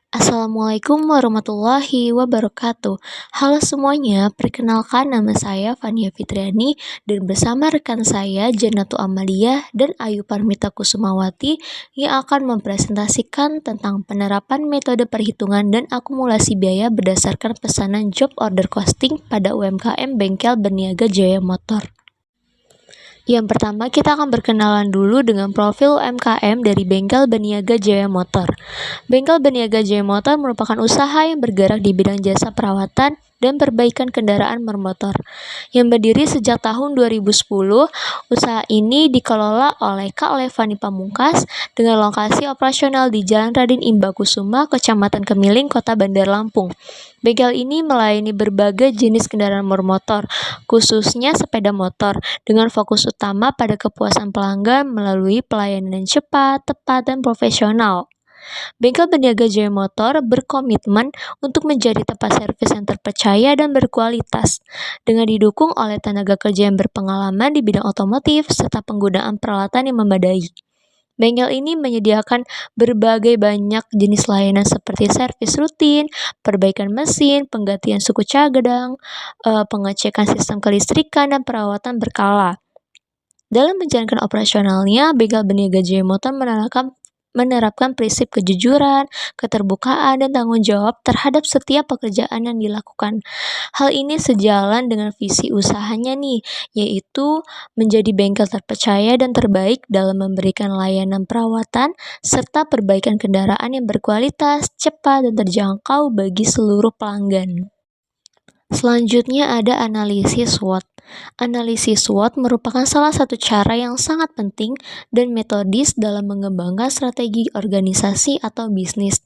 Assalamualaikum warahmatullahi wabarakatuh. Halo semuanya, perkenalkan nama saya Fania Fitriani dan bersama rekan saya Janatu Amalia dan Ayu Parmita Kusumawati yang akan mempresentasikan tentang penerapan metode perhitungan dan akumulasi biaya berdasarkan pesanan job order costing pada UMKM Bengkel Berniaga Jaya Motor. Yang pertama, kita akan berkenalan dulu dengan profil UMKM dari Bengkel Berniaga Jaya Motor. Bengkel Berniaga Jaya Motor merupakan usaha yang bergerak di bidang jasa perawatan dan perbaikan kendaraan bermotor. Yang berdiri sejak tahun 2010, usaha ini dikelola oleh Kak Levani Pamungkas dengan lokasi operasional di Jalan Raden Imbakusuma, Kecamatan Kemiling, Kota Bandar Lampung. Bengkel ini melayani berbagai jenis kendaraan bermotor, khususnya sepeda motor, dengan fokus utama pada kepuasan pelanggan melalui pelayanan yang cepat, tepat, dan profesional. Bengkel Berniaga Jaya Motor berkomitmen untuk menjadi tempat servis yang terpercaya dan berkualitas, dengan didukung oleh tenaga kerja yang berpengalaman di bidang otomotif serta penggunaan peralatan yang memadai. Bengkel ini menyediakan berbagai banyak jenis layanan seperti servis rutin, perbaikan mesin, penggantian suku cadang, pengecekan sistem kelistrikan, dan perawatan berkala. Dalam menjalankan operasionalnya, Bengkel Berniaga Jaya Motor menerapkan prinsip kejujuran, keterbukaan, dan tanggung jawab terhadap setiap pekerjaan yang dilakukan. Hal ini sejalan dengan visi usahanya nih, yaitu menjadi bengkel terpercaya dan terbaik dalam memberikan layanan perawatan serta perbaikan kendaraan yang berkualitas, cepat, dan terjangkau bagi seluruh pelanggan. Selanjutnya ada analisis SWOT. Analisis SWOT merupakan salah satu cara yang sangat penting dan metodis dalam mengembangkan strategi organisasi atau bisnis.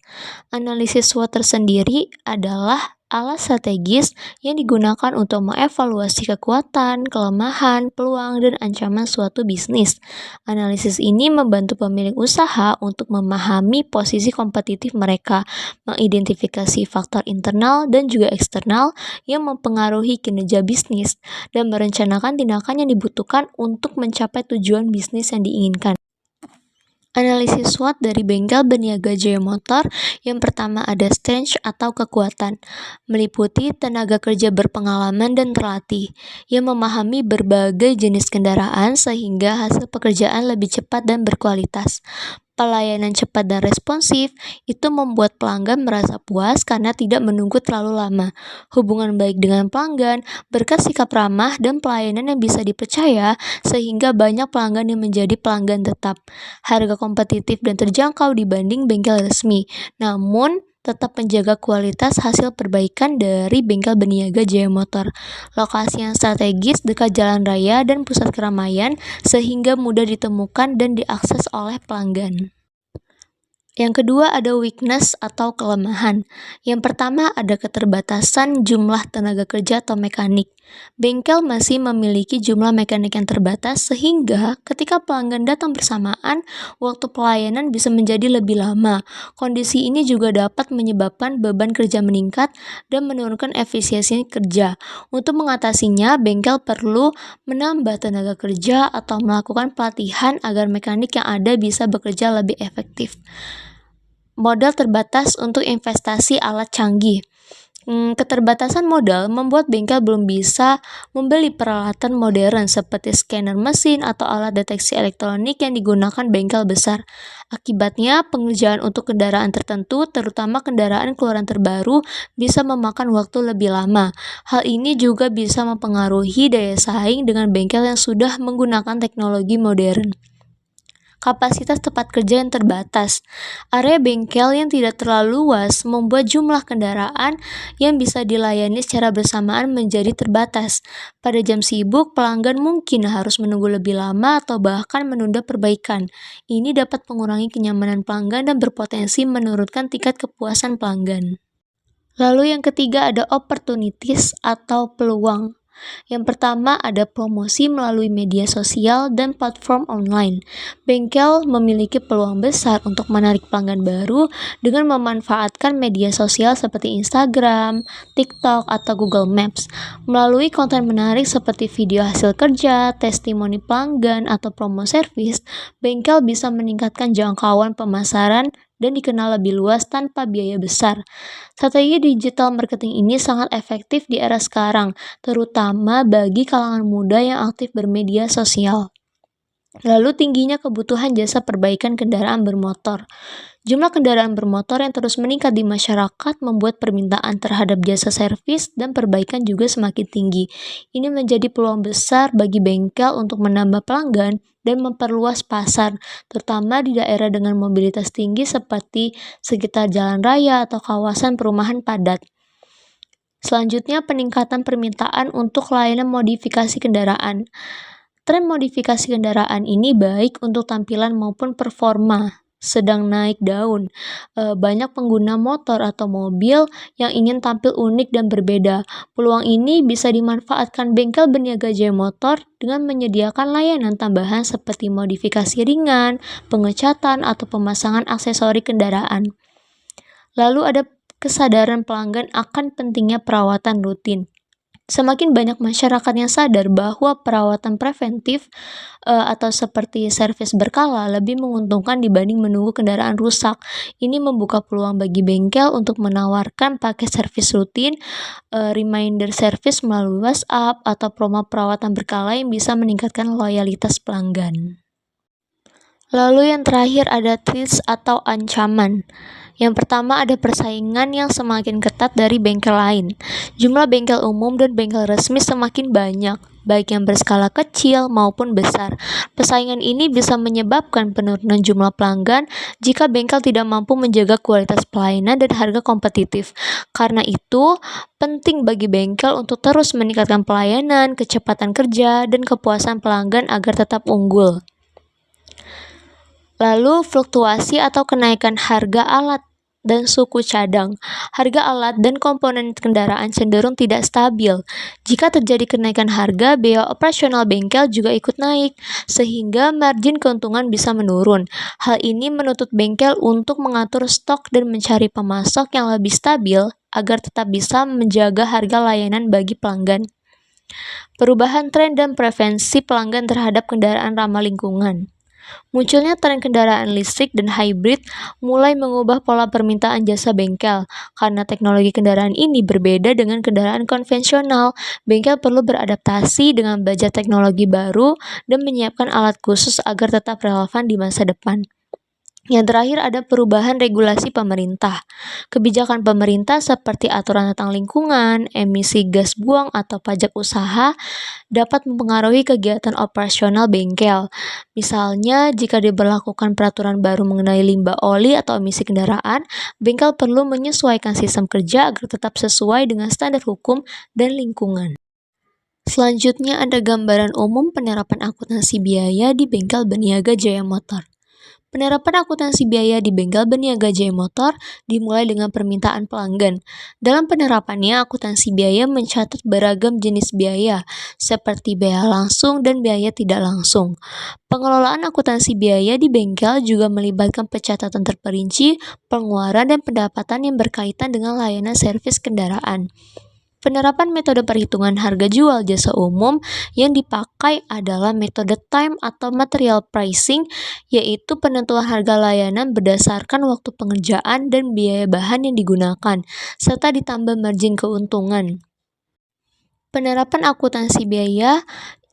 Analisis SWOT tersendiri adalah alat strategis yang digunakan untuk mengevaluasi kekuatan, kelemahan, peluang, dan ancaman suatu bisnis. Analisis ini membantu pemilik usaha untuk memahami posisi kompetitif mereka, mengidentifikasi faktor internal dan juga eksternal yang mempengaruhi kinerja bisnis, dan merencanakan tindakan yang dibutuhkan untuk mencapai tujuan bisnis yang diinginkan. Analisis SWOT dari Bengkel Berniaga Jaya Motor. Yang pertama ada strength atau kekuatan, meliputi tenaga kerja berpengalaman dan terlatih yang memahami berbagai jenis kendaraan sehingga hasil pekerjaan lebih cepat dan berkualitas. Pelayanan cepat dan responsif itu membuat pelanggan merasa puas karena tidak menunggu terlalu lama. Hubungan baik dengan pelanggan berkat sikap ramah dan pelayanan yang bisa dipercaya sehingga banyak pelanggan yang menjadi pelanggan tetap. Harga kompetitif dan terjangkau dibanding bengkel resmi, namun tetap menjaga kualitas hasil perbaikan dari Bengkel Berniaga Jaya Motor. Lokasi yang strategis dekat jalan raya dan pusat keramaian sehingga mudah ditemukan dan diakses oleh pelanggan. Yang kedua ada weakness atau kelemahan. Yang pertama ada keterbatasan jumlah tenaga kerja atau mekanik. Bengkel masih memiliki jumlah mekanik yang terbatas sehingga ketika pelanggan datang bersamaan, waktu pelayanan bisa menjadi lebih lama. Kondisi ini juga dapat menyebabkan beban kerja meningkat dan menurunkan efisiensi kerja. Untuk mengatasinya, bengkel perlu menambah tenaga kerja atau melakukan pelatihan agar mekanik yang ada bisa bekerja lebih efektif. Modal terbatas untuk investasi alat canggih. Keterbatasan modal membuat bengkel belum bisa membeli peralatan modern seperti scanner mesin atau alat deteksi elektronik yang digunakan bengkel besar. Akibatnya, pengerjaan untuk kendaraan tertentu, terutama kendaraan keluaran terbaru, bisa memakan waktu lebih lama. Hal ini juga bisa mempengaruhi daya saing dengan bengkel yang sudah menggunakan teknologi modern. Kapasitas tempat kerja yang terbatas. Area bengkel yang tidak terlalu luas membuat jumlah kendaraan yang bisa dilayani secara bersamaan menjadi terbatas. Pada jam sibuk, pelanggan mungkin harus menunggu lebih lama atau bahkan menunda perbaikan. Ini dapat mengurangi kenyamanan pelanggan dan berpotensi menurunkan tingkat kepuasan pelanggan. Lalu yang ketiga ada opportunities atau peluang. Yang pertama ada promosi melalui media sosial dan platform online. Bengkel memiliki peluang besar untuk menarik pelanggan baru dengan memanfaatkan media sosial seperti Instagram, TikTok, atau Google Maps. Melalui konten menarik seperti video hasil kerja, testimoni pelanggan, atau promo servis, bengkel bisa meningkatkan jangkauan pemasaran dan dikenal lebih luas tanpa biaya besar. Strategi digital marketing ini sangat efektif di era sekarang, terutama bagi kalangan muda yang aktif bermedia sosial. Lalu tingginya kebutuhan jasa perbaikan kendaraan bermotor. Jumlah kendaraan bermotor yang terus meningkat di masyarakat membuat permintaan terhadap jasa servis dan perbaikan juga semakin tinggi. Ini menjadi peluang besar bagi bengkel untuk menambah pelanggan dan memperluas pasar, terutama di daerah dengan mobilitas tinggi seperti sekitar jalan raya atau kawasan perumahan padat. Selanjutnya, peningkatan permintaan untuk layanan modifikasi kendaraan. Tren modifikasi kendaraan ini baik untuk tampilan maupun performa sedang naik daun. Banyak pengguna motor atau mobil yang ingin tampil unik dan berbeda. Peluang ini bisa dimanfaatkan bengkel berniaga jaya motor dengan menyediakan layanan tambahan seperti modifikasi ringan, pengecatan, atau pemasangan aksesori kendaraan. Lalu ada kesadaran pelanggan akan pentingnya perawatan rutin. Semakin banyak masyarakat yang sadar bahwa perawatan preventif atau seperti servis berkala lebih menguntungkan dibanding menunggu kendaraan rusak. Ini membuka peluang bagi bengkel untuk menawarkan paket servis rutin, reminder service melalui WhatsApp, atau promo perawatan berkala yang bisa meningkatkan loyalitas pelanggan. Lalu yang terakhir ada threats atau ancaman. Yang pertama ada persaingan yang semakin ketat dari bengkel lain. Jumlah bengkel umum dan bengkel resmi semakin banyak, baik yang berskala kecil maupun besar. Persaingan ini bisa menyebabkan penurunan jumlah pelanggan jika bengkel tidak mampu menjaga kualitas pelayanan dan harga kompetitif. Karena itu, penting bagi bengkel untuk terus meningkatkan pelayanan, kecepatan kerja, dan kepuasan pelanggan agar tetap unggul. Lalu fluktuasi atau kenaikan harga alat dan suku cadang. Harga alat dan komponen kendaraan cenderung tidak stabil. Jika terjadi kenaikan harga, biaya operasional bengkel juga ikut naik, sehingga margin keuntungan bisa menurun. Hal ini menuntut bengkel untuk mengatur stok dan mencari pemasok yang lebih stabil agar tetap bisa menjaga harga layanan bagi pelanggan. Perubahan tren dan preferensi pelanggan terhadap kendaraan ramah lingkungan. Munculnya tren kendaraan listrik dan hybrid mulai mengubah pola permintaan jasa bengkel. Karena teknologi kendaraan ini berbeda dengan kendaraan konvensional, bengkel perlu beradaptasi dengan budget teknologi baru dan menyiapkan alat khusus agar tetap relevan di masa depan. Yang terakhir ada perubahan regulasi pemerintah. Kebijakan pemerintah seperti aturan tentang lingkungan, emisi gas buang, atau pajak usaha dapat mempengaruhi kegiatan operasional bengkel. Misalnya, jika diberlakukan peraturan baru mengenai limbah oli atau emisi kendaraan, bengkel perlu menyesuaikan sistem kerja agar tetap sesuai dengan standar hukum dan lingkungan. Selanjutnya ada gambaran umum penerapan akuntansi biaya di bengkel berniaga jaya motor. Penerapan akuntansi biaya di bengkel berniaga jaya motor dimulai dengan permintaan pelanggan. Dalam penerapannya, akuntansi biaya mencatat beragam jenis biaya, seperti biaya langsung dan biaya tidak langsung. Pengelolaan akuntansi biaya di bengkel juga melibatkan pencatatan terperinci, pengeluaran dan pendapatan yang berkaitan dengan layanan servis kendaraan. Penerapan metode perhitungan harga jual jasa umum yang dipakai adalah metode time atau material pricing, yaitu penentuan harga layanan berdasarkan waktu pengerjaan dan biaya bahan yang digunakan, serta ditambah margin keuntungan. Penerapan akuntansi biaya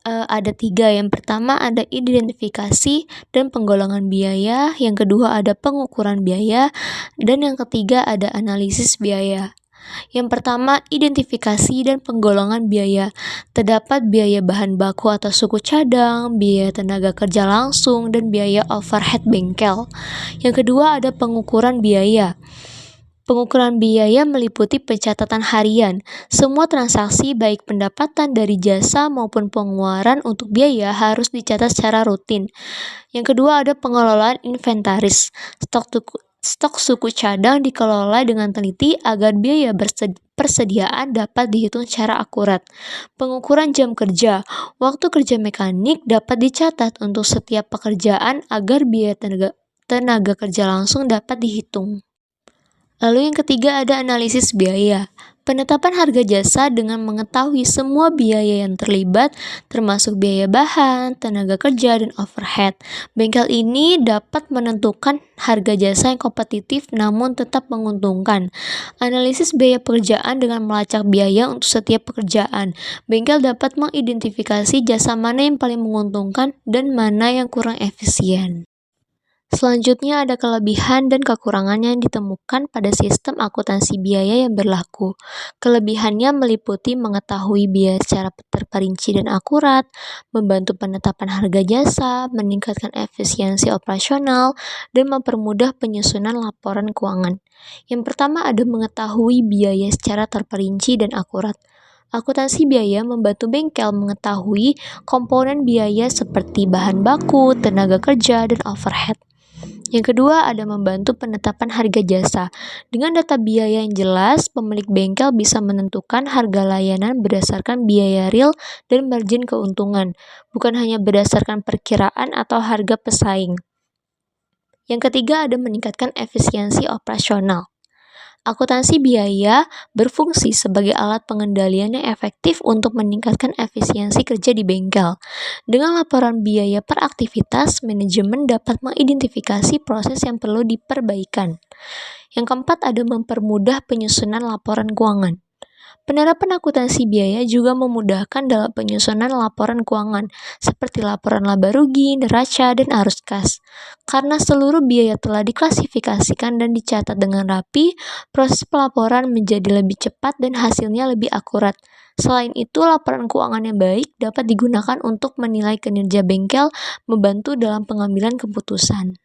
ada 3. Yang pertama ada identifikasi dan penggolongan biaya, yang kedua ada pengukuran biaya, dan yang ketiga ada analisis biaya. Yang pertama, identifikasi dan penggolongan biaya. Terdapat biaya bahan baku atau suku cadang, biaya tenaga kerja langsung, dan biaya overhead bengkel. Yang kedua ada pengukuran biaya. Pengukuran biaya meliputi pencatatan harian. Semua transaksi baik pendapatan dari jasa maupun pengeluaran untuk biaya harus dicatat secara rutin. Yang kedua ada pengelolaan inventaris. Stok suku cadang dikelola dengan teliti agar biaya persediaan dapat dihitung secara akurat. Pengukuran jam kerja. Waktu kerja mekanik dapat dicatat untuk setiap pekerjaan agar biaya tenaga kerja langsung dapat dihitung. Lalu yang ketiga ada analisis biaya. Penetapan harga jasa dengan mengetahui semua biaya yang terlibat, termasuk biaya bahan, tenaga kerja, dan overhead. Bengkel ini dapat menentukan harga jasa yang kompetitif namun tetap menguntungkan. Analisis biaya pekerjaan dengan melacak biaya untuk setiap pekerjaan. Bengkel dapat mengidentifikasi jasa mana yang paling menguntungkan dan mana yang kurang efisien. Selanjutnya ada kelebihan dan kekurangan yang ditemukan pada sistem akuntansi biaya yang berlaku. Kelebihannya meliputi mengetahui biaya secara terperinci dan akurat, membantu penetapan harga jasa, meningkatkan efisiensi operasional, dan mempermudah penyusunan laporan keuangan. Yang pertama ada mengetahui biaya secara terperinci dan akurat. Akuntansi biaya membantu bengkel mengetahui komponen biaya seperti bahan baku, tenaga kerja, dan overhead. Yang kedua ada membantu penetapan harga jasa. Dengan data biaya yang jelas, pemilik bengkel bisa menentukan harga layanan berdasarkan biaya real dan margin keuntungan, bukan hanya berdasarkan perkiraan atau harga pesaing. Yang ketiga ada meningkatkan efisiensi operasional. Akuntansi biaya berfungsi sebagai alat pengendalian yang efektif untuk meningkatkan efisiensi kerja di bengkel. Dengan laporan biaya per aktivitas, manajemen dapat mengidentifikasi proses yang perlu diperbaikan. Yang keempat ada mempermudah penyusunan laporan keuangan. Penerapan akuntansi biaya juga memudahkan dalam penyusunan laporan keuangan, seperti laporan laba rugi, neraca, dan arus kas. Karena seluruh biaya telah diklasifikasikan dan dicatat dengan rapi, proses pelaporan menjadi lebih cepat dan hasilnya lebih akurat. Selain itu, laporan keuangan yang baik dapat digunakan untuk menilai kinerja bengkel, membantu dalam pengambilan keputusan.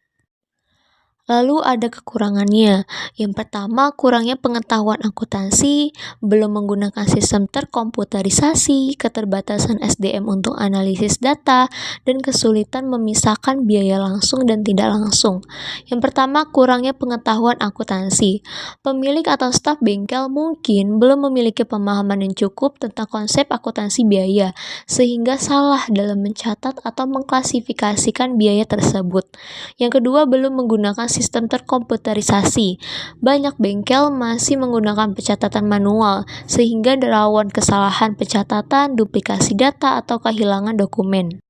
Lalu ada kekurangannya. Yang pertama, kurangnya pengetahuan akuntansi, belum menggunakan sistem terkomputerisasi, keterbatasan SDM untuk analisis data, dan kesulitan memisahkan biaya langsung dan tidak langsung. Yang pertama, kurangnya pengetahuan akuntansi. Pemilik atau staf bengkel mungkin belum memiliki pemahaman yang cukup tentang konsep akuntansi biaya, sehingga salah dalam mencatat atau mengklasifikasikan biaya tersebut. Yang kedua, belum menggunakan sistem terkomputerisasi. Banyak bengkel masih menggunakan pencatatan manual, sehingga rawan kesalahan pencatatan, duplikasi data, atau kehilangan dokumen.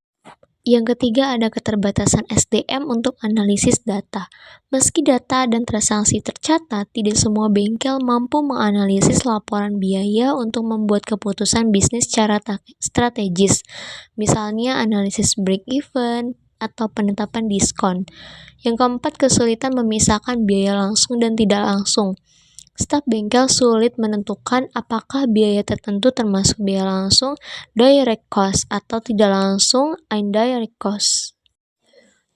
Yang ketiga ada keterbatasan SDM untuk analisis data. Meski data dan transaksi tercatat, tidak semua bengkel mampu menganalisis laporan biaya untuk membuat keputusan bisnis secara strategis. Misalnya analisis break-even atau penetapan diskon. Yang keempat, kesulitan memisahkan biaya langsung dan tidak langsung. Staf bengkel sulit menentukan apakah biaya tertentu termasuk biaya langsung, direct cost, atau tidak langsung, indirect cost.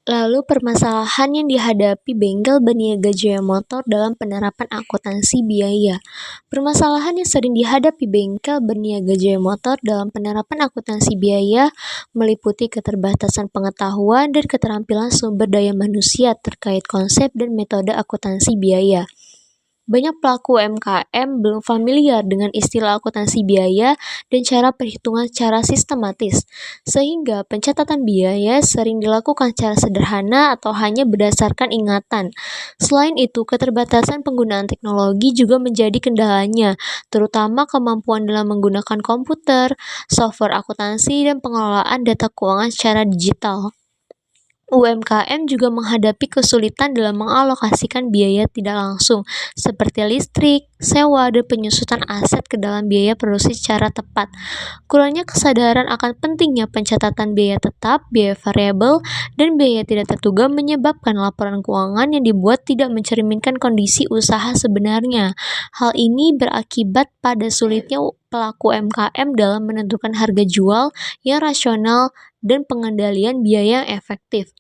Lalu permasalahan yang dihadapi bengkel berniaga jaya motor dalam penerapan akuntansi biaya. Permasalahan yang sering dihadapi bengkel berniaga jaya motor dalam penerapan akuntansi biaya meliputi keterbatasan pengetahuan dan keterampilan sumber daya manusia terkait konsep dan metode akuntansi biaya. Banyak pelaku UMKM belum familiar dengan istilah akuntansi biaya dan cara perhitungan secara sistematis, sehingga pencatatan biaya sering dilakukan secara sederhana atau hanya berdasarkan ingatan. Selain itu, keterbatasan penggunaan teknologi juga menjadi kendalanya, terutama kemampuan dalam menggunakan komputer, software akuntansi, dan pengelolaan data keuangan secara digital. UMKM juga menghadapi kesulitan dalam mengalokasikan biaya tidak langsung, seperti listrik, sewa, dan penyusutan aset ke dalam biaya produksi secara tepat. Kurangnya kesadaran akan pentingnya pencatatan biaya tetap, biaya variabel, dan biaya tidak terduga menyebabkan laporan keuangan yang dibuat tidak mencerminkan kondisi usaha sebenarnya. Hal ini berakibat pada sulitnya pelaku UMKM dalam menentukan harga jual yang rasional dan pengendalian biaya yang efektif.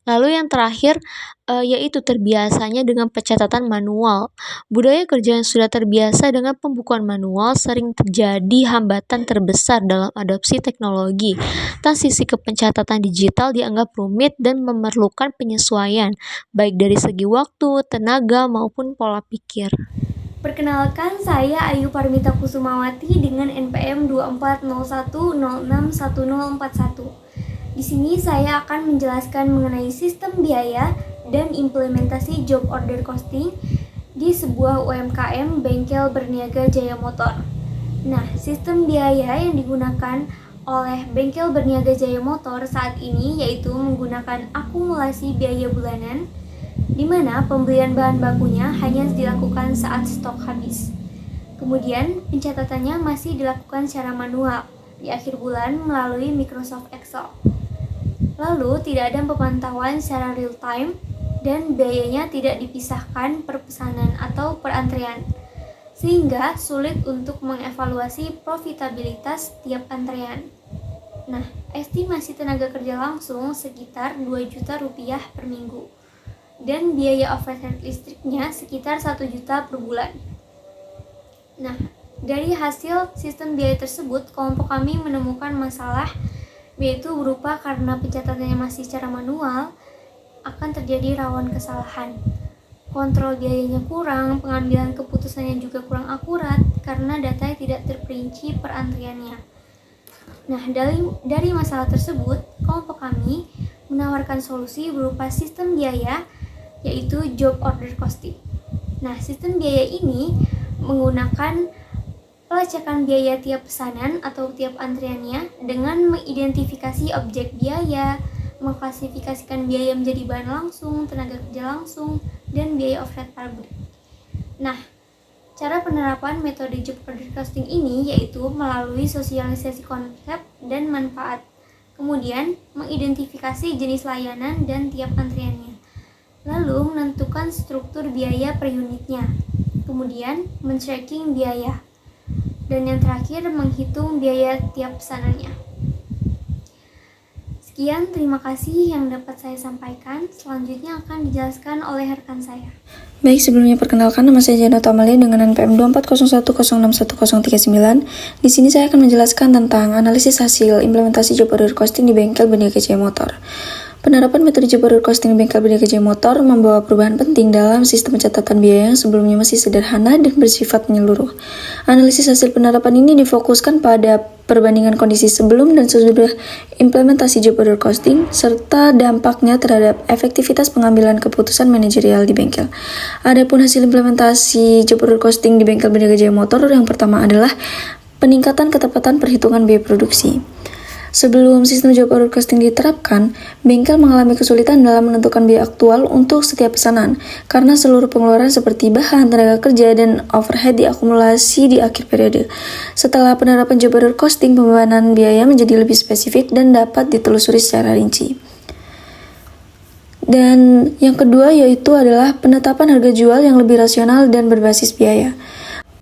Lalu yang terakhir yaitu terbiasanya dengan pencatatan manual. Budaya kerja yang sudah terbiasa dengan pembukuan manual sering terjadi hambatan terbesar dalam adopsi teknologi. Transisi ke pencatatan digital dianggap rumit dan memerlukan penyesuaian, baik dari segi waktu, tenaga, maupun pola pikir. Perkenalkan, saya Ayu Parmita Kusumawati dengan NPM 2401061041. Di sini saya akan menjelaskan mengenai sistem biaya dan implementasi job order costing di sebuah UMKM bengkel berniaga Jaya Motor. Nah, sistem biaya yang digunakan oleh bengkel berniaga Jaya Motor saat ini yaitu menggunakan akumulasi biaya bulanan, di mana pembelian bahan bakunya hanya dilakukan saat stok habis. Kemudian, pencatatannya masih dilakukan secara manual di akhir bulan melalui Microsoft Excel. Lalu, tidak ada pemantauan secara real time dan biayanya tidak dipisahkan per pesanan atau per antrean, sehingga sulit untuk mengevaluasi profitabilitas tiap antrean. Nah, estimasi tenaga kerja langsung sekitar 2 juta rupiah per minggu, dan biaya overhead listriknya sekitar 1 juta per bulan. Nah, dari hasil sistem biaya tersebut, kelompok kami menemukan masalah, yaitu berupa karena pencatatannya masih secara manual, akan terjadi rawan kesalahan. Kontrol biayanya kurang, pengambilan keputusannya juga kurang akurat karena datanya tidak terperinci per antriannya. Nah, dari masalah tersebut, kelompok kami menawarkan solusi berupa sistem biaya, yaitu job order costing. Nah, sistem biaya ini menggunakan pelacakan biaya tiap pesanan atau tiap antriannya dengan mengidentifikasi objek biaya, mengklasifikasikan biaya menjadi bahan langsung, tenaga kerja langsung, dan biaya overhead pabrik. Nah, cara penerapan metode job order costing ini yaitu melalui sosialisasi konsep dan manfaat, kemudian mengidentifikasi jenis layanan dan tiap antriannya, lalu menentukan struktur biaya per unitnya, kemudian men-tracking biaya, dan yang terakhir menghitung biaya tiap pesanannya. Sekian, terima kasih yang dapat saya sampaikan. Selanjutnya akan dijelaskan oleh rekan saya. Baik, sebelumnya perkenalkan, nama saya Janatu Amalia dengan NPM 2401061039. Di sini saya akan menjelaskan tentang analisis hasil implementasi job order costing di bengkel berniaga Jaya Motor. Penerapan metode job order costing di bengkel berniaga Jaya Motor membawa perubahan penting dalam sistem pencatatan biaya yang sebelumnya masih sederhana dan bersifat menyeluruh. Analisis hasil penerapan ini difokuskan pada perbandingan kondisi sebelum dan sesudah implementasi job order costing, serta dampaknya terhadap efektivitas pengambilan keputusan manajerial di bengkel. Adapun hasil implementasi job order costing di bengkel berniaga Jaya Motor, yang pertama adalah peningkatan ketepatan perhitungan biaya produksi. Sebelum sistem job order costing diterapkan, bengkel mengalami kesulitan dalam menentukan biaya aktual untuk setiap pesanan, karena seluruh pengeluaran seperti bahan, tenaga kerja, dan overhead diakumulasi di akhir periode. Setelah penerapan job order costing, pembebanan biaya menjadi lebih spesifik dan dapat ditelusuri secara rinci. Dan yang kedua yaitu adalah penetapan harga jual yang lebih rasional dan berbasis biaya.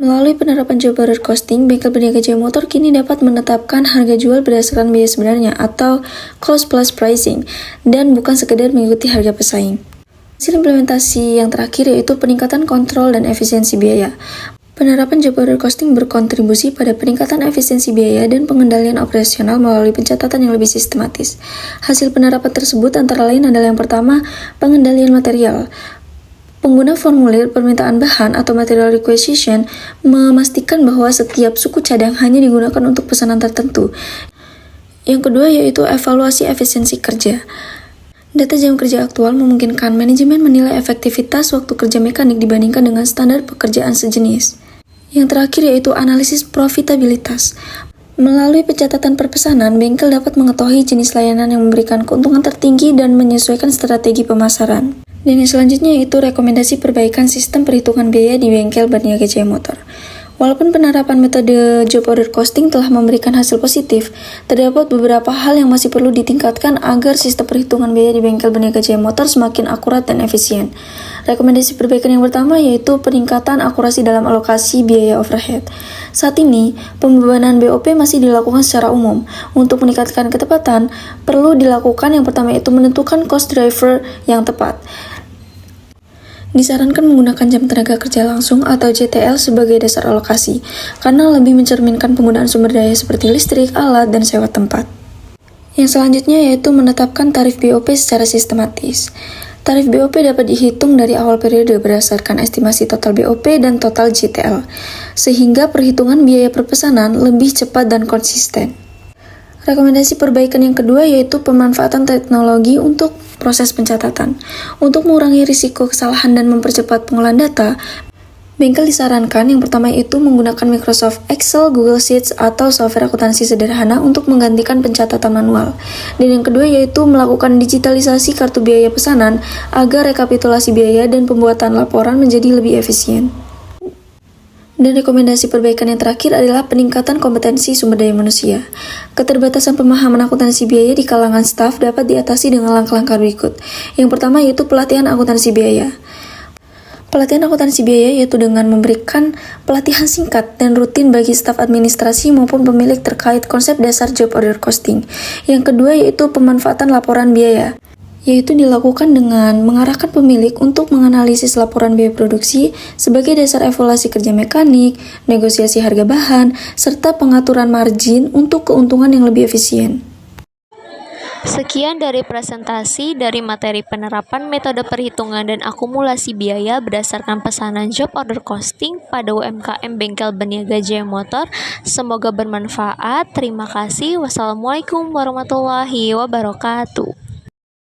Melalui penerapan job order costing, bengkel berniaga Jaya Motor kini dapat menetapkan harga jual berdasarkan biaya sebenarnya atau cost plus pricing, dan bukan sekedar mengikuti harga pesaing. Hasil implementasi yang terakhir yaitu peningkatan kontrol dan efisiensi biaya. Penerapan job order costing berkontribusi pada peningkatan efisiensi biaya dan pengendalian operasional melalui pencatatan yang lebih sistematis. Hasil penerapan tersebut antara lain adalah yang pertama, pengendalian material. Pengguna formulir permintaan bahan atau material requisition memastikan bahwa setiap suku cadang hanya digunakan untuk pesanan tertentu. Yang kedua yaitu evaluasi efisiensi kerja. Data jam kerja aktual memungkinkan manajemen menilai efektivitas waktu kerja mekanik dibandingkan dengan standar pekerjaan sejenis. Yang terakhir yaitu analisis profitabilitas. Melalui pencatatan per pesanan, bengkel dapat mengetahui jenis layanan yang memberikan keuntungan tertinggi dan menyesuaikan strategi pemasaran. Dan yang selanjutnya yaitu rekomendasi perbaikan sistem perhitungan biaya di bengkel berniaga Jaya Motor. Walaupun penerapan metode job order costing telah memberikan hasil positif, terdapat beberapa hal yang masih perlu ditingkatkan agar sistem perhitungan biaya di bengkel berniaga Jaya Motor semakin akurat dan efisien. Rekomendasi perbaikan yang pertama yaitu peningkatan akurasi dalam alokasi biaya overhead. Saat ini, pembebanan BOP masih dilakukan secara umum. Untuk meningkatkan ketepatan, perlu dilakukan yang pertama yaitu menentukan cost driver yang tepat. Disarankan menggunakan jam tenaga kerja langsung atau JTL sebagai dasar alokasi, karena lebih mencerminkan penggunaan sumber daya seperti listrik, alat, dan sewa tempat. Yang selanjutnya yaitu menetapkan tarif BOP secara sistematis. Tarif BOP dapat dihitung dari awal periode berdasarkan estimasi total BOP dan total JTL, sehingga perhitungan biaya per pesanan lebih cepat dan konsisten. Rekomendasi perbaikan yang kedua yaitu pemanfaatan teknologi untuk proses pencatatan. Untuk mengurangi risiko kesalahan dan mempercepat pengolahan data, bengkel disarankan yang pertama itu menggunakan Microsoft Excel, Google Sheets, atau software akuntansi sederhana untuk menggantikan pencatatan manual. Dan yang kedua yaitu melakukan digitalisasi kartu biaya pesanan agar rekapitulasi biaya dan pembuatan laporan menjadi lebih efisien. Dan rekomendasi perbaikan yang terakhir adalah peningkatan kompetensi sumber daya manusia. Keterbatasan pemahaman akuntansi biaya di kalangan staf dapat diatasi dengan langkah-langkah berikut. Yang pertama yaitu pelatihan akuntansi biaya. Pelatihan akuntansi biaya yaitu dengan memberikan pelatihan singkat dan rutin bagi staf administrasi maupun pemilik terkait konsep dasar job order costing. Yang kedua yaitu pemanfaatan laporan biaya, yaitu dilakukan dengan mengarahkan pemilik untuk menganalisis laporan biaya produksi sebagai dasar evaluasi kerja mekanik, negosiasi harga bahan, serta pengaturan margin untuk keuntungan yang lebih efisien. Sekian dari presentasi dari materi penerapan metode perhitungan dan akumulasi biaya berdasarkan pesanan job order costing pada UMKM Bengkel Berniaga Jaya Motor. Semoga bermanfaat. Terima kasih. Wassalamualaikum warahmatullahi wabarakatuh.